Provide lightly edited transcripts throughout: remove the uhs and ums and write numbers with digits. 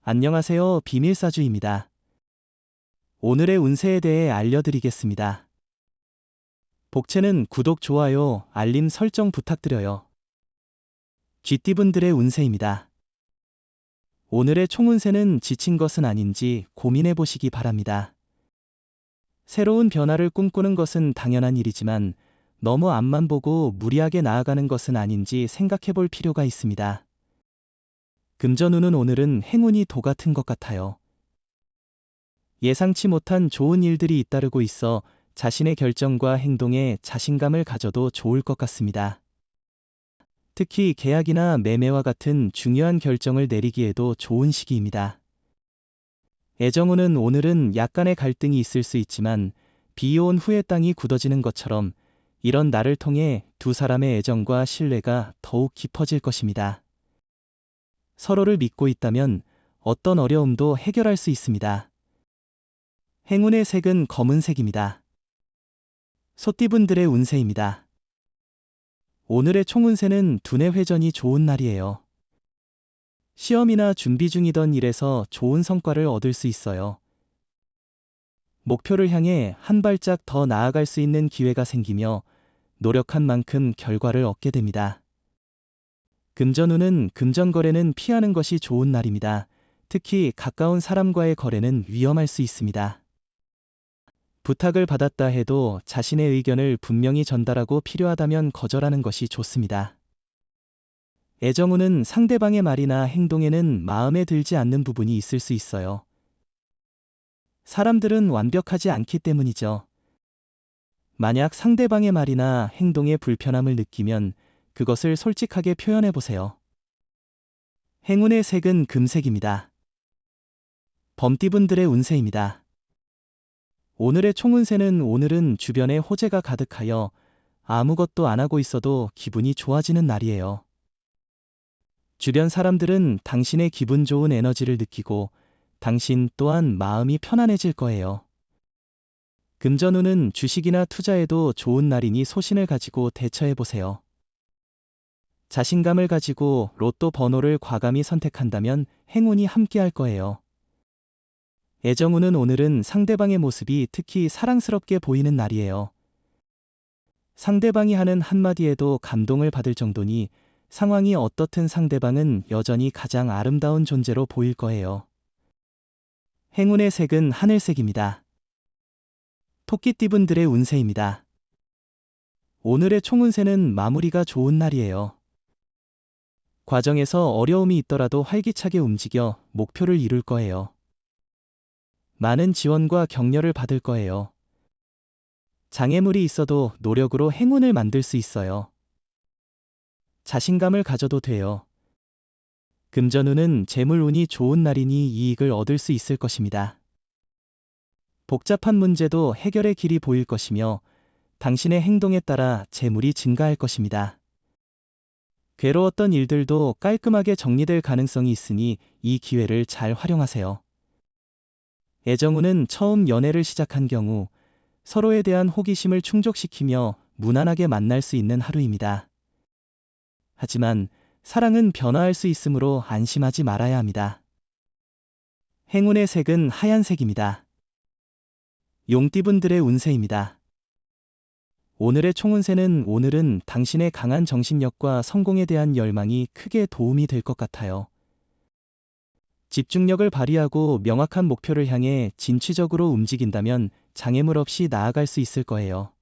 안녕하세요. 비밀사주입니다. 오늘의 운세에 대해 알려드리겠습니다. 복채는 구독, 좋아요, 알림 설정 부탁드려요. 쥐띠분들의 운세입니다. 오늘의 총운세는 지친 것은 아닌지 고민해보시기 바랍니다. 새로운 변화를 꿈꾸는 것은 당연한 일이지만 너무 앞만 보고 무리하게 나아가는 것은 아닌지 생각해볼 필요가 있습니다. 금전운은 오늘은 행운이 도 같은 것 같아요. 예상치 못한 좋은 일들이 잇따르고 있어 자신의 결정과 행동에 자신감을 가져도 좋을 것 같습니다. 특히 계약이나 매매와 같은 중요한 결정을 내리기에도 좋은 시기입니다. 애정운은 오늘은 약간의 갈등이 있을 수 있지만 비온 후에 땅이 굳어지는 것처럼 이런 날을 통해 두 사람의 애정과 신뢰가 더욱 깊어질 것입니다. 서로를 믿고 있다면 어떤 어려움도 해결할 수 있습니다. 행운의 색은 검은색입니다. 소띠분들의 운세입니다. 오늘의 총운세는 두뇌 회전이 좋은 날이에요. 시험이나 준비 중이던 일에서 좋은 성과를 얻을 수 있어요. 목표를 향해 한 발짝 더 나아갈 수 있는 기회가 생기며 노력한 만큼 결과를 얻게 됩니다. 금전운은 금전거래는 피하는 것이 좋은 날입니다. 특히 가까운 사람과의 거래는 위험할 수 있습니다. 부탁을 받았다 해도 자신의 의견을 분명히 전달하고 필요하다면 거절하는 것이 좋습니다. 애정운은 상대방의 말이나 행동에는 마음에 들지 않는 부분이 있을 수 있어요. 사람들은 완벽하지 않기 때문이죠. 만약 상대방의 말이나 행동에 불편함을 느끼면 그것을 솔직하게 표현해 보세요. 행운의 색은 금색입니다. 범띠분들의 운세입니다. 오늘의 총운세는 오늘은 주변에 호재가 가득하여 아무것도 안 하고 있어도 기분이 좋아지는 날이에요. 주변 사람들은 당신의 기분 좋은 에너지를 느끼고 당신 또한 마음이 편안해질 거예요. 금전운은 주식이나 투자에도 좋은 날이니 소신을 가지고 대처해 보세요. 자신감을 가지고 로또 번호를 과감히 선택한다면 행운이 함께할 거예요. 애정운은 오늘은 상대방의 모습이 특히 사랑스럽게 보이는 날이에요. 상대방이 하는 한마디에도 감동을 받을 정도니 상황이 어떻든 상대방은 여전히 가장 아름다운 존재로 보일 거예요. 행운의 색은 하늘색입니다. 토끼띠분들의 운세입니다. 오늘의 총운세는 마무리가 좋은 날이에요. 과정에서 어려움이 있더라도 활기차게 움직여 목표를 이룰 거예요. 많은 지원과 격려를 받을 거예요. 장애물이 있어도 노력으로 행운을 만들 수 있어요. 자신감을 가져도 돼요. 금전운은 재물운이 좋은 날이니 이익을 얻을 수 있을 것입니다. 복잡한 문제도 해결의 길이 보일 것이며 당신의 행동에 따라 재물이 증가할 것입니다. 괴로웠던 일들도 깔끔하게 정리될 가능성이 있으니 이 기회를 잘 활용하세요. 애정운은 처음 연애를 시작한 경우 서로에 대한 호기심을 충족시키며 무난하게 만날 수 있는 하루입니다. 하지만 사랑은 변화할 수 있으므로 안심하지 말아야 합니다. 행운의 색은 하얀색입니다. 용띠분들의 운세입니다. 오늘의 총운세는 오늘은 당신의 강한 정신력과 성공에 대한 열망이 크게 도움이 될 것 같아요. 집중력을 발휘하고 명확한 목표를 향해 진취적으로 움직인다면 장애물 없이 나아갈 수 있을 거예요.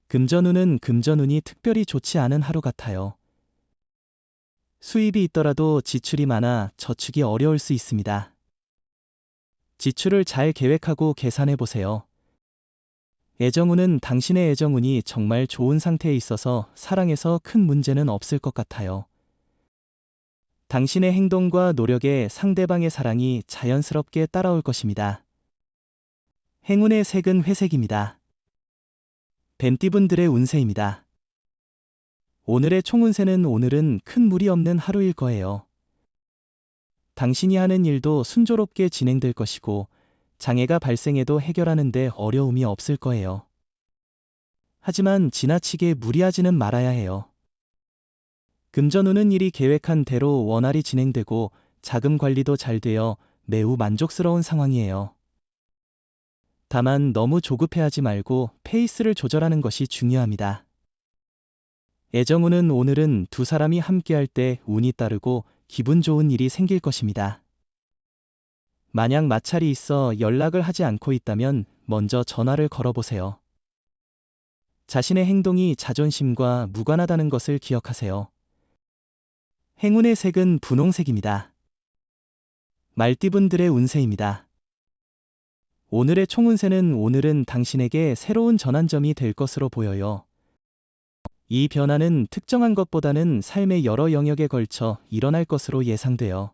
금전운은 금전운이 특별히 좋지 않은 하루 같아요. 수입이 있더라도 지출이 많아 저축이 어려울 수 있습니다. 지출을 잘 계획하고 계산해 보세요. 애정운은 당신의 애정운이 정말 좋은 상태에 있어서 사랑에서 큰 문제는 없을 것 같아요. 당신의 행동과 노력에 상대방의 사랑이 자연스럽게 따라올 것입니다. 행운의 색은 회색입니다. 뱀띠분들의 운세입니다. 오늘의 총운세는 오늘은 큰 무리 없는 하루일 거예요. 당신이 하는 일도 순조롭게 진행될 것이고 장애가 발생해도 해결하는 데 어려움이 없을 거예요. 하지만 지나치게 무리하지는 말아야 해요. 금전운은 일이 계획한 대로 원활히 진행되고 자금 관리도 잘 되어 매우 만족스러운 상황이에요. 다만 너무 조급해하지 말고 페이스를 조절하는 것이 중요합니다. 애정운은 오늘은 두 사람이 함께할 때 운이 따르고 기분 좋은 일이 생길 것입니다. 만약 마찰이 있어 연락을 하지 않고 있다면 먼저 전화를 걸어보세요. 자신의 행동이 자존심과 무관하다는 것을 기억하세요. 행운의 색은 분홍색입니다. 말띠분들의 운세입니다. 오늘의 총운세는 오늘은 당신에게 새로운 전환점이 될 것으로 보여요. 이 변화는 특정한 것보다는 삶의 여러 영역에 걸쳐 일어날 것으로 예상돼요.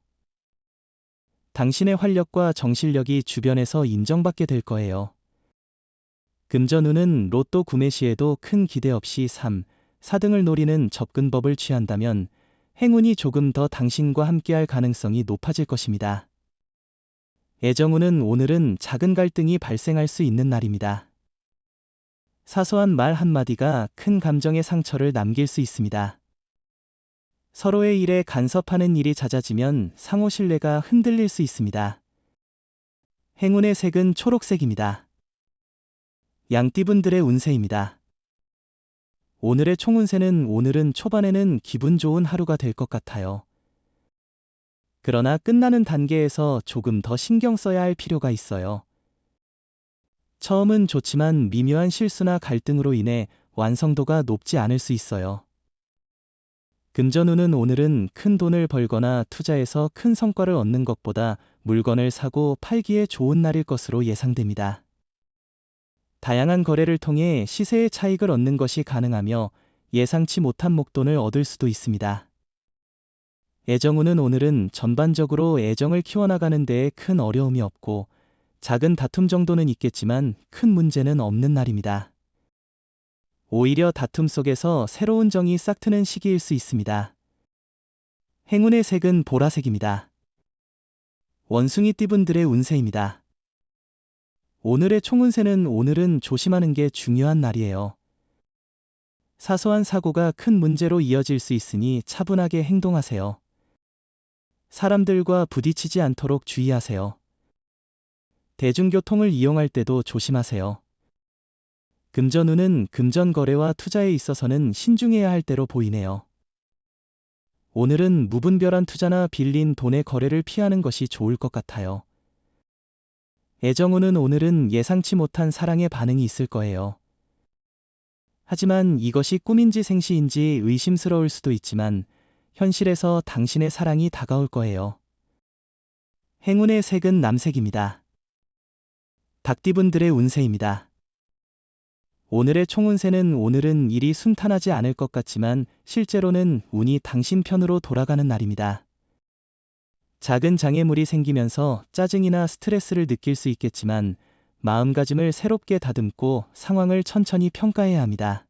당신의 활력과 정신력이 주변에서 인정받게 될 거예요. 금전운은 로또 구매 시에도 큰 기대 없이 3, 4등을 노리는 접근법을 취한다면 행운이 조금 더 당신과 함께할 가능성이 높아질 것입니다. 애정운은 오늘은 작은 갈등이 발생할 수 있는 날입니다. 사소한 말 한마디가 큰 감정의 상처를 남길 수 있습니다. 서로의 일에 간섭하는 일이 잦아지면 상호 신뢰가 흔들릴 수 있습니다. 행운의 색은 초록색입니다. 양띠분들의 운세입니다. 오늘의 총운세는 오늘은 초반에는 기분 좋은 하루가 될 것 같아요. 그러나 끝나는 단계에서 조금 더 신경 써야 할 필요가 있어요. 처음은 좋지만 미묘한 실수나 갈등으로 인해 완성도가 높지 않을 수 있어요. 금전운은 오늘은 큰 돈을 벌거나 투자해서 큰 성과를 얻는 것보다 물건을 사고 팔기에 좋은 날일 것으로 예상됩니다. 다양한 거래를 통해 시세의 차익을 얻는 것이 가능하며 예상치 못한 목돈을 얻을 수도 있습니다. 애정운은 오늘은 전반적으로 애정을 키워나가는 데에 큰 어려움이 없고 작은 다툼 정도는 있겠지만 큰 문제는 없는 날입니다. 오히려 다툼 속에서 새로운 정이 싹트는 시기일 수 있습니다. 행운의 색은 보라색입니다. 원숭이띠분들의 운세입니다. 오늘의 총운세는 오늘은 조심하는 게 중요한 날이에요. 사소한 사고가 큰 문제로 이어질 수 있으니 차분하게 행동하세요. 사람들과 부딪히지 않도록 주의하세요. 대중교통을 이용할 때도 조심하세요. 금전운은 금전 거래와 투자에 있어서는 신중해야 할 때로 보이네요. 오늘은 무분별한 투자나 빌린 돈의 거래를 피하는 것이 좋을 것 같아요. 애정운은 오늘은 예상치 못한 사랑의 반응이 있을 거예요. 하지만 이것이 꿈인지 생시인지 의심스러울 수도 있지만 현실에서 당신의 사랑이 다가올 거예요. 행운의 색은 남색입니다. 닭띠분들의 운세입니다. 오늘의 총운세는 오늘은 일이 순탄하지 않을 것 같지만 실제로는 운이 당신 편으로 돌아가는 날입니다. 작은 장애물이 생기면서 짜증이나 스트레스를 느낄 수 있겠지만 마음가짐을 새롭게 다듬고 상황을 천천히 평가해야 합니다.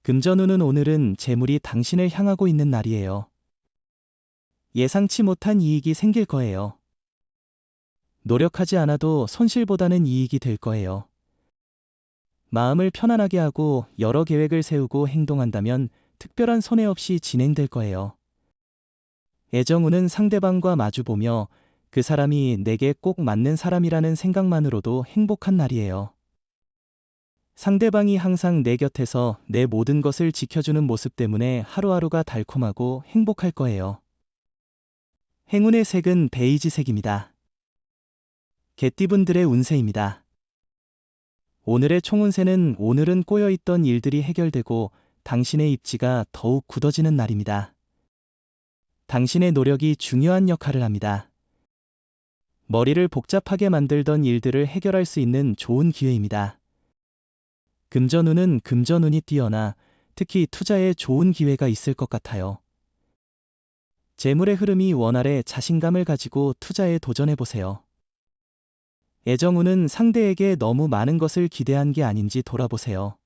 금전운은 오늘은 재물이 당신을 향하고 있는 날이에요. 예상치 못한 이익이 생길 거예요. 노력하지 않아도 손실보다는 이익이 될 거예요. 마음을 편안하게 하고 여러 계획을 세우고 행동한다면 특별한 손해 없이 진행될 거예요. 애정운은 상대방과 마주보며 그 사람이 내게 꼭 맞는 사람이라는 생각만으로도 행복한 날이에요. 상대방이 항상 내 곁에서 내 모든 것을 지켜주는 모습 때문에 하루하루가 달콤하고 행복할 거예요. 행운의 색은 베이지색입니다. 개띠분들의 운세입니다. 오늘의 총운세는 오늘은 꼬여있던 일들이 해결되고 당신의 입지가 더욱 굳어지는 날입니다. 당신의 노력이 중요한 역할을 합니다. 머리를 복잡하게 만들던 일들을 해결할 수 있는 좋은 기회입니다. 금전운은 금전운이 뛰어나 특히 투자에 좋은 기회가 있을 것 같아요. 재물의 흐름이 원활해 자신감을 가지고 투자에 도전해보세요. 애정운은 상대에게 너무 많은 것을 기대한 게 아닌지 돌아보세요.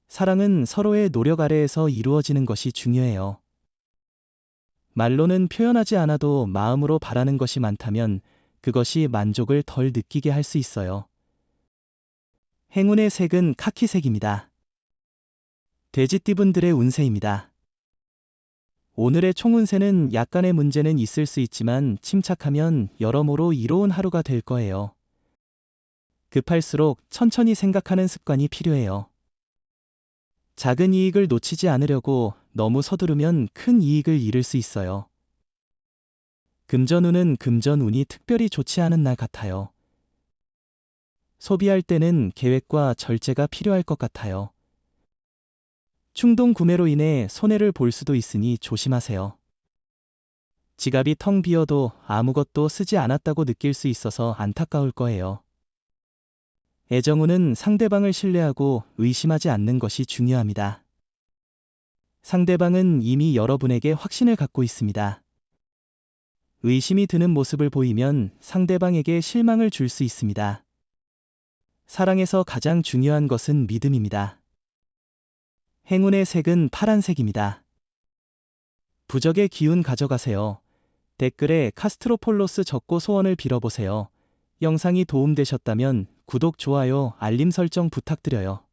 사랑은 서로의 노력 아래에서 이루어지는 것이 중요해요. 말로는 표현하지 않아도 마음으로 바라는 것이 많다면 그것이 만족을 덜 느끼게 할 수 있어요. 행운의 색은 카키색입니다. 돼지띠분들의 운세입니다. 오늘의 총운세는 약간의 문제는 있을 수 있지만 침착하면 여러모로 이로운 하루가 될 거예요. 급할수록 천천히 생각하는 습관이 필요해요. 작은 이익을 놓치지 않으려고 너무 서두르면 큰 이익을 잃을 수 있어요. 금전운은 금전운이 특별히 좋지 않은 날 같아요. 소비할 때는 계획과 절제가 필요할 것 같아요. 충동 구매로 인해 손해를 볼 수도 있으니 조심하세요. 지갑이 텅 비어도 아무것도 쓰지 않았다고 느낄 수 있어서 안타까울 거예요. 애정운은 상대방을 신뢰하고 의심하지 않는 것이 중요합니다. 상대방은 이미 여러분에게 확신을 갖고 있습니다. 의심이 드는 모습을 보이면 상대방에게 실망을 줄 수 있습니다. 사랑에서 가장 중요한 것은 믿음입니다. 행운의 색은 파란색입니다. 부적의 기운 가져가세요. 댓글에 카스트로폴로스 적고 소원을 빌어보세요. 영상이 도움되셨다면 구독, 좋아요, 알림 설정 부탁드려요.